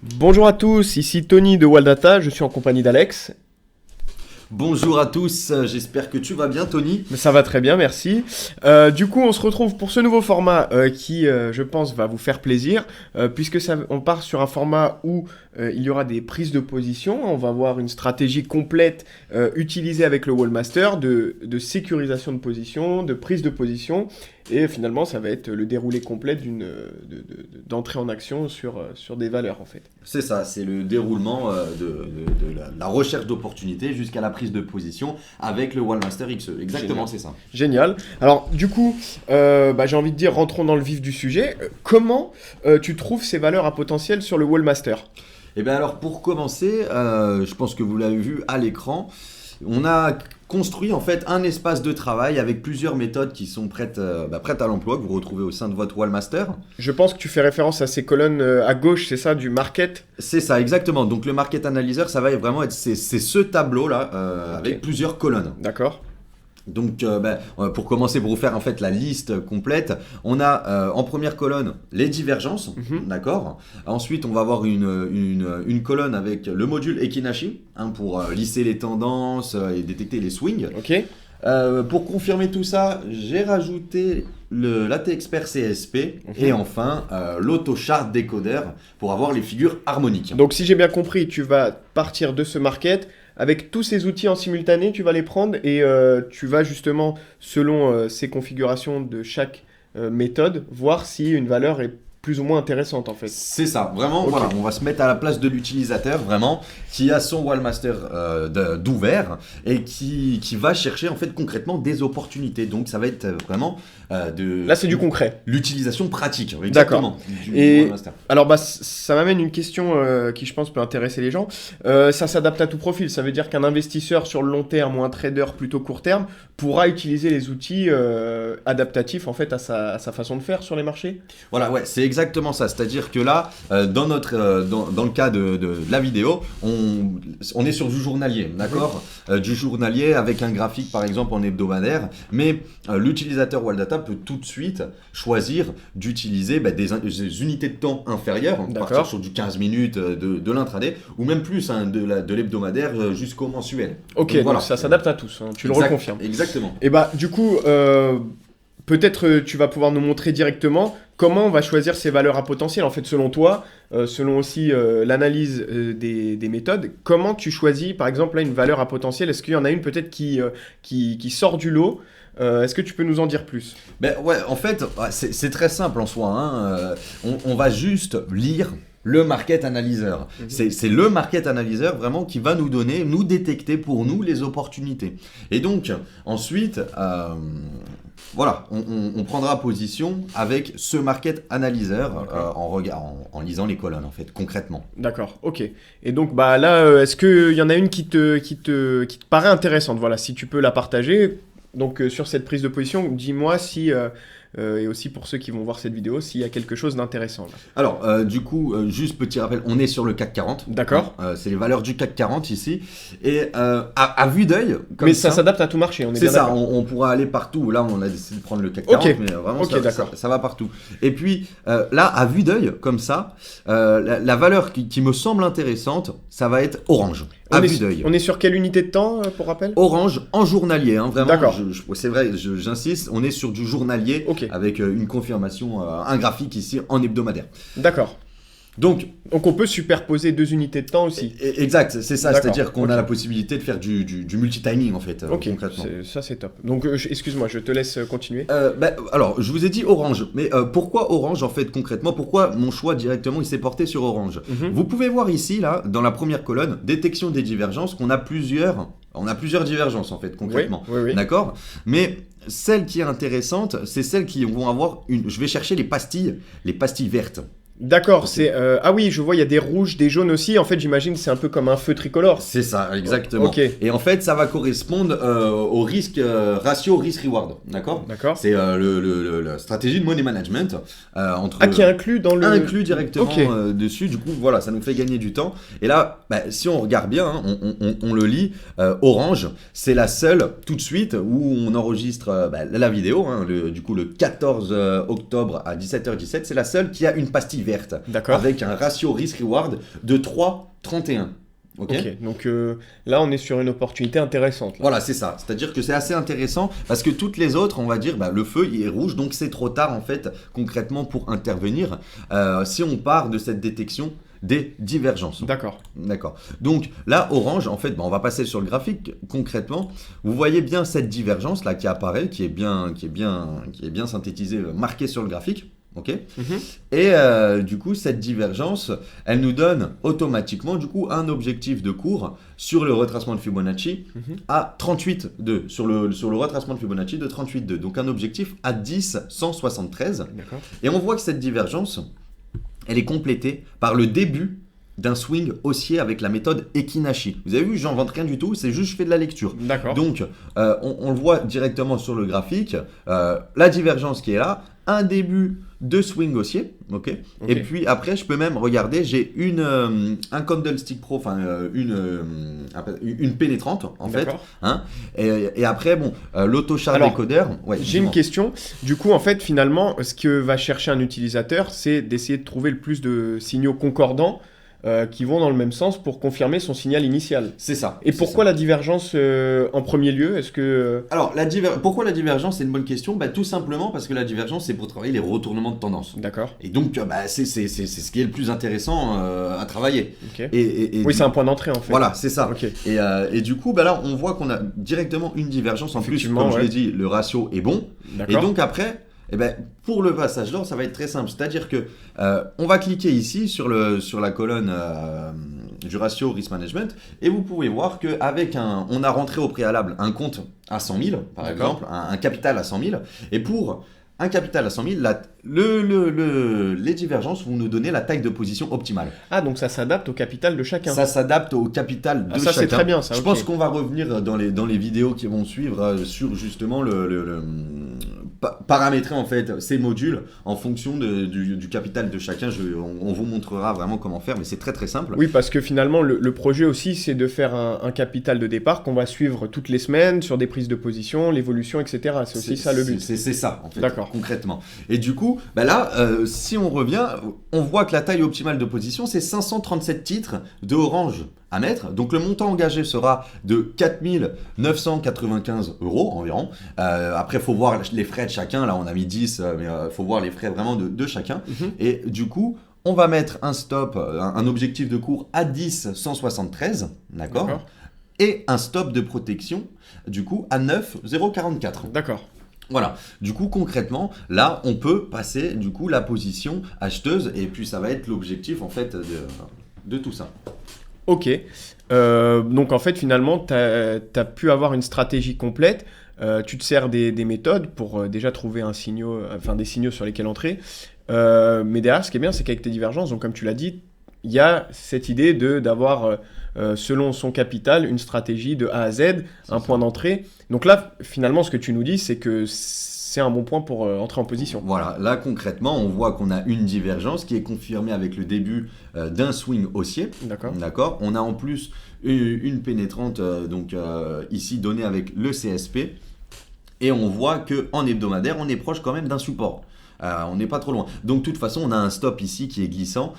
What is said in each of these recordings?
Bonjour à tous, ici Tony de Waldata, je suis en compagnie d'Alex. Bonjour à tous, j'espère que tu vas bien Tony. Ça va très bien, merci. Du coup, on se retrouve pour ce nouveau format qui, je pense, va vous faire plaisir, puisque on part sur un format où il y aura des prises de position. On va voir une stratégie complète utilisée avec le Wallmaster de sécurisation de position, de prise de position. Et finalement, ça va être le déroulé complet d'entrée en action sur des valeurs, en fait. C'est ça, c'est le déroulement de la recherche d'opportunités jusqu'à la prise de position avec le Wallmaster XE. Exactement, Génial. c'est ça. Génial. Alors, du coup, j'ai envie de dire, rentrons dans le vif du sujet. Comment tu trouves ces valeurs à potentiel sur le Wallmaster ? Et bien alors pour commencer, je pense que vous l'avez vu à l'écran, on a construit en fait un espace de travail avec plusieurs méthodes qui sont prêtes à l'emploi, que vous retrouvez au sein de votre Wallmaster. Je pense que tu fais référence à ces colonnes à gauche, c'est ça, du market ? C'est ça, exactement. Donc le Market Analyzer, ça va vraiment être c'est ce tableau-là avec plusieurs colonnes. D'accord. Donc, pour commencer, pour vous faire en fait la liste complète, on a en première colonne les divergences, d'accord. Ensuite, on va avoir une colonne avec le module Ekinashi pour lisser les tendances et détecter les swings. Ok. Pour confirmer tout ça, j'ai rajouté l'AT Expert CSP et enfin l'AutoChart Decoder pour avoir les figures harmoniques. Donc, si j'ai bien compris, tu vas partir de ce market. Avec tous ces outils en simultané, tu vas les prendre et tu vas justement, selon ces configurations de chaque méthode, voir si une valeur est plus ou moins intéressante en fait. C'est ça, vraiment, Ok. voilà, on va se mettre à la place de l'utilisateur, vraiment, qui a son Wallmaster d'ouvert et qui va chercher en fait concrètement des opportunités. Donc ça va être vraiment Là, c'est du concret. l'utilisation pratique, exactement, du Et Wallmaster. alors, ça m'amène une question qui, je pense, peut intéresser les gens. Ça s'adapte à tout profil. Ça veut dire qu'un investisseur sur le long terme ou un trader plutôt court terme pourra utiliser les outils adaptatifs en fait à sa façon de faire sur les marchés. Voilà, ouais, c'est exactement ça. C'est-à-dire que là, dans le cas de la vidéo, on est sur du journalier, d'accord. Du journalier avec un graphique par exemple en hebdomadaire, mais l'utilisateur Waldata peut tout de suite choisir d'utiliser des unités de temps inférieures, partir sur du 15 minutes de l'intraday, ou même plus de l'hebdomadaire jusqu'au mensuel. Ok, Donc, voilà. donc ça s'adapte à tous, hein, tu le reconfirmes. Exactement. Et bah, du coup, peut-être tu vas pouvoir nous montrer directement comment on va choisir ces valeurs à potentiel. En fait, selon toi, selon aussi l'analyse des méthodes, comment tu choisis, par exemple, là, une valeur à potentiel ? Est-ce qu'il y en a une peut-être qui sort du lot ? Est-ce que tu peux nous en dire plus ? Ben ouais, en fait, c'est très simple en soi, hein. On va juste lire le Market Analyzer. C'est le Market Analyzer vraiment qui va nous détecter pour nous les opportunités. Et donc, ensuite, voilà, on prendra position avec ce Market Analyzer en lisant les colonnes, en fait, concrètement. D'accord, ok. Et donc, bah là, est-ce qu'il y en a une qui te paraît intéressante ? Voilà, si tu peux la partager. Donc, sur cette prise de position, dis-moi si, et aussi pour ceux qui vont voir cette vidéo, s'il y a quelque chose d'intéressant là. Alors, du coup, juste petit rappel, on est sur le CAC 40. D'accord. C'est les valeurs du CAC 40 ici. Et à vue d'œil, comme Mais ça s'adapte à tout marché, on est c'est bien ça, d'accord. on pourra aller partout. Là, on a décidé de prendre le CAC 40, Ok. mais vraiment, Ok, d'accord. ça va partout. Et puis, là, à vue d'œil, comme ça, la valeur qui me semble intéressante, ça va être Orange. À vue d'œil. On est sur quelle unité de temps, pour rappel ? Orange en journalier, hein, vraiment. D'accord. C'est vrai, j'insiste, on est sur du journalier Ok. avec une confirmation, un graphique ici en hebdomadaire. Ça. Donc, on peut superposer deux unités de temps aussi. exact, c'est ça, D'accord, c'est-à-dire qu'on ok. a la possibilité de faire du multitiming en fait, Ok, concrètement. ça c'est top. Donc excuse-moi, je te laisse continuer. Alors, je vous ai dit Orange, mais pourquoi Orange en fait concrètement ? Pourquoi mon choix directement il s'est porté sur Orange ? Vous pouvez voir ici, là, dans la première colonne, détection des divergences, qu'on a plusieurs divergences en fait concrètement. Oui. D'accord ? Mais celle qui est intéressante, c'est celles qui vont avoir je vais chercher les pastilles vertes. D'accord, Ok. c'est... Ah oui, je vois, il y a des rouges, des jaunes aussi. En fait, j'imagine c'est un peu comme un feu tricolore. C'est ça, exactement. Ok. Et en fait, ça va correspondre au ratio risk-reward, d'accord ? D'accord. C'est la stratégie de money management entre Qui est inclus dans le... inclus directement Ok. dessus. Du coup, voilà, ça nous fait gagner du temps. Et là, si on regarde bien, hein, on le lit, Orange, c'est la seule tout de suite où on enregistre la vidéo, hein, du coup le 14 octobre à 17h17, c'est la seule qui a une pastille verte. verte. D'accord. Avec un ratio risk-reward de 3,31. Ok. Donc là, on est sur une opportunité intéressante. Là. Voilà, c'est ça. C'est-à-dire que c'est assez intéressant parce que toutes les autres, on va dire, le feu il est rouge, donc c'est trop tard en fait, concrètement, pour intervenir. Si on part de cette détection des divergences. D'accord. Donc là, orange, en fait, on va passer sur le graphique. Concrètement, vous voyez bien cette divergence là qui apparaît, qui est bien synthétisée, marquée sur le graphique. Ok. Et du coup, cette divergence, elle nous donne automatiquement du coup un objectif de cours sur le retracement de Fibonacci à 38,2 sur le retracement de Fibonacci de 38,2. Donc un objectif à 10,173. D'accord. Et on voit que cette divergence, elle est complétée par le début d'un swing haussier avec la méthode Ekinashi. Vous avez vu, j'invente rien du tout, c'est juste je fais de la lecture. D'accord. Donc, on le voit directement sur le graphique, la divergence qui est là, un début de swing haussier, ok. Et puis après, je peux même regarder, j'ai un candlestick pro, enfin une pénétrante en fait. Hein, et après, bon, l'autochart décodeur. Ouais, j'ai une question. Du coup, en fait, finalement, ce que va chercher un utilisateur, c'est d'essayer de trouver le plus de signaux concordants qui vont dans le même sens pour confirmer son signal initial. C'est ça. Et pourquoi la divergence en premier lieu? Est-ce que... Alors, pourquoi la divergence, c'est une bonne question. Tout simplement parce que la divergence, c'est pour travailler les retournements de tendance. D'accord. Et donc, c'est ce qui est le plus intéressant à travailler. Okay. Oui, c'est un point d'entrée en fait. Voilà, c'est ça. Okay. Et du coup, là, on voit qu'on a directement une divergence. En plus, comme je l'ai dit, le ratio est bon. Et donc après... pour le passage d'or, ça va être très simple. C'est-à-dire que on va cliquer ici sur la colonne du ratio risk management et vous pouvez voir qu'avec on a rentré au préalable un compte à 100 000, par exemple, un capital à 100 000. Et pour un capital à 100 000, les divergences vont nous donner la taille de position optimale. Ah, donc ça s'adapte au capital de chacun. Ça s'adapte au capital de chacun. Ça, c'est très bien, ça. Je pense qu'on va revenir dans les vidéos qui vont suivre sur justement paramétrer en fait ces modules en fonction du capital de chacun. On vous montrera vraiment comment faire, mais c'est très très simple. Oui, parce que finalement, le projet aussi, c'est de faire un capital de départ qu'on va suivre toutes les semaines sur des prises de position, l'évolution, etc. C'est aussi ça le but. C'est ça, en fait, concrètement. Et du coup, là, si on revient, on voit que la taille optimale de position, c'est 537 titres de orange à mettre. Donc le montant engagé sera de 4 995 € environ. Après, il faut voir les frais de chacun. Là, on a mis 10, mais il faut voir les frais vraiment de chacun. Et du coup, on va mettre un stop, un objectif de cours à 10,173, d'accord. Et un stop de protection, du coup, à 9,044. D'accord. Voilà, du coup concrètement, là on peut passer du coup la position acheteuse et puis ça va être l'objectif en fait de tout ça. Ok, donc en fait finalement tu as pu avoir une stratégie complète, tu te sers des méthodes pour déjà trouver des signaux sur lesquels entrer, mais derrière ce qui est bien c'est qu'avec tes divergences, donc comme tu l'as dit, il y a cette idée d'avoir selon son capital une stratégie de A à Z, un point d'entrée. Donc là, finalement, ce que tu nous dis, c'est que c'est un bon point pour entrer en position. Voilà, là concrètement, on voit qu'on a une divergence qui est confirmée avec le début d'un swing haussier. D'accord. On a en plus une pénétrante ici donnée avec le CSP. Et on voit qu'en hebdomadaire, on est proche quand même d'un support. On n'est pas trop loin. Donc, de toute façon, on a un stop ici qui est glissant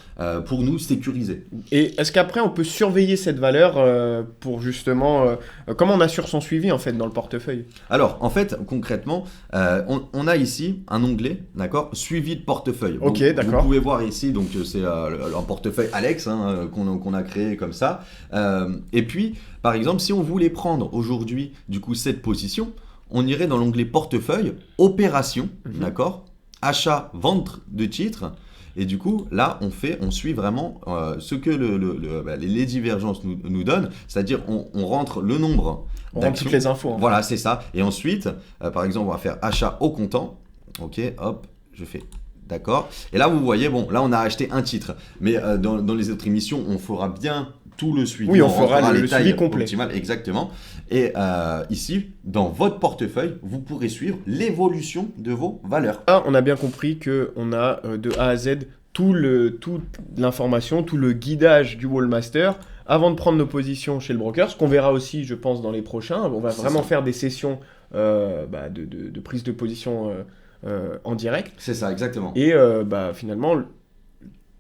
pour nous sécuriser. Et est-ce qu'après, on peut surveiller cette valeur pour justement... comment on assure son suivi, en fait, dans le portefeuille? Alors, en fait, concrètement, on a ici un onglet, d'accord, suivi de portefeuille. Ok, d'accord. Vous pouvez voir ici, donc c'est un portefeuille Alex qu'on a créé comme ça. Et puis, par exemple, si on voulait prendre aujourd'hui, du coup, cette position, on irait dans l'onglet portefeuille, opération, d'accord, achat, vente de titres, et du coup, là, on suit vraiment ce que les divergences nous donnent, c'est-à-dire on rentre le nombre d'actions. On rentre toutes les infos. Voilà, c'est ça. Et ensuite, par exemple, on va faire achat au comptant. Ok, hop, je fais... D'accord. Et là, vous voyez, bon, là, on a acheté un titre, mais dans les autres émissions, on fera bien tout le suivi. Oui, on fera le suivi complet. Optimal, exactement. Et ici, dans votre portefeuille, vous pourrez suivre l'évolution de vos valeurs. Ah, on a bien compris qu'on a de A à Z toute l'information, tout le guidage du Wallmaster avant de prendre nos positions chez le broker, ce qu'on verra aussi, je pense, dans les prochains. On va vraiment faire des sessions de prise de position en direct. C'est ça, exactement. Et finalement...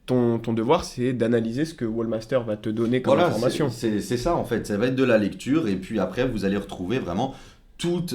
ton devoir, c'est d'analyser ce que Wallmaster va te donner comme Voilà, information. c'est ça en fait, ça va être de la lecture et puis après vous allez retrouver vraiment tout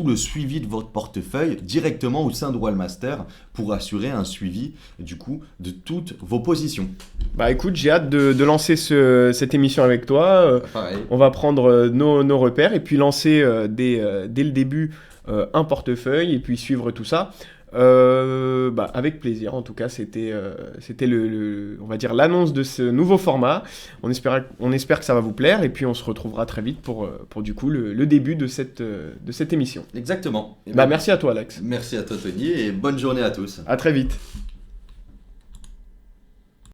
le suivi de votre portefeuille directement au sein de Wallmaster pour assurer un suivi du coup de toutes vos positions. Bah écoute, j'ai hâte de lancer cette émission avec toi. Pareil. On va prendre nos repères et puis lancer dès le début un portefeuille et puis suivre tout ça. Avec plaisir. En tout cas, c'était on va dire l'annonce de ce nouveau format. On espère que ça va vous plaire et puis on se retrouvera très vite pour du coup le début de cette émission. Exactement. Merci à toi, Alex. Merci à toi Tony et bonne journée à tous. À très vite.